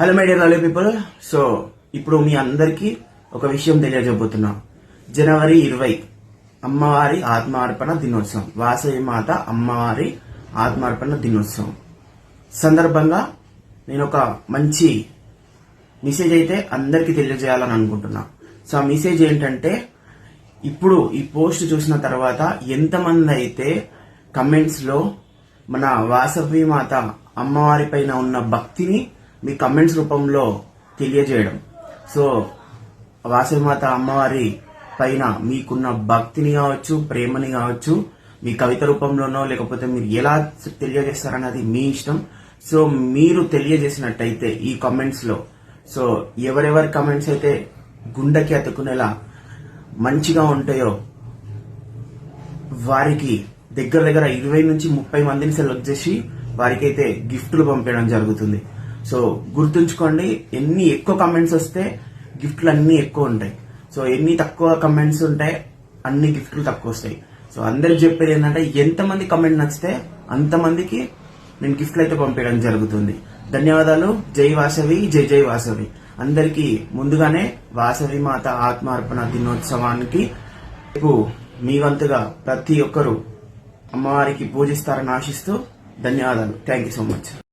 Hello my dear lovely people. So ఇప్పుడు మీ అందరికీ ఒక విషయం తెలియజేయబోతున్నా. జనవరి 20 అమ్మవారి ఆత్మార్పణ దినోత్సవం, వాసవి మాత అమ్మవారి ఆత్మార్పణ దినోత్సవం సందర్భంగా నేను ఒక మంచి మెసేజ్ అయితే అందరికీ తెలియజేయాలని అనుకుంటున్నా. సో ఆ మెసేజ్ ఏంటంటే, ఇప్పుడు ఈ పోస్ట్ చూసిన తర్వాత ఎంతమంది అయితే కమెంట్స్ లో మన వాసవి మాత అమ్మవారి పైన ఉన్న భక్తిని మీ కమెంట్స్ రూపంలో తెలియజేయడం. సో వాసవి మాత అమ్మవారి పైన మీకున్న భక్తిని కావచ్చు, ప్రేమని కావచ్చు, మీ కవిత రూపంలోనో లేకపోతే మీరు ఎలా తెలియజేస్తారన్నది మీ ఇష్టం. సో మీరు తెలియజేసినట్టయితే ఈ కమెంట్స్ లో, సో ఎవరెవరి కమెంట్స్ అయితే గుండెకి అతుకునేలా మంచిగా ఉంటాయో వారికి దగ్గర 20 నుంచి 30 మందిని సెలెక్ట్ చేసి వారికైతే గిఫ్ట్లు పంపించడం జరుగుతుంది. సో గుర్తుంచుకోండి, ఎన్ని ఎక్కువ కమెంట్స్ వస్తే గిఫ్ట్లు అన్ని ఎక్కువ ఉంటాయి. సో ఎన్ని తక్కువ కమెంట్స్ ఉంటాయి అన్ని గిఫ్ట్లు తక్కువ వస్తాయి. సో అందరికి చెప్పేది ఏంటంటే, ఎంతమంది కమెంట్ నచ్చితే అంతమందికి నేను గిఫ్ట్లు అయితే పంపించడం జరుగుతుంది. ధన్యవాదాలు. జై వాసవి, జై జై వాసవి. అందరికీ ముందుగానే వాసవి మాత ఆత్మార్పణ దినోత్సవానికి రేపు మీ వంతుగా ప్రతి ఒక్కరూ అమ్మవారికి పూజిస్తారని ఆశిస్తూ ధన్యవాదాలు. Thank you so much.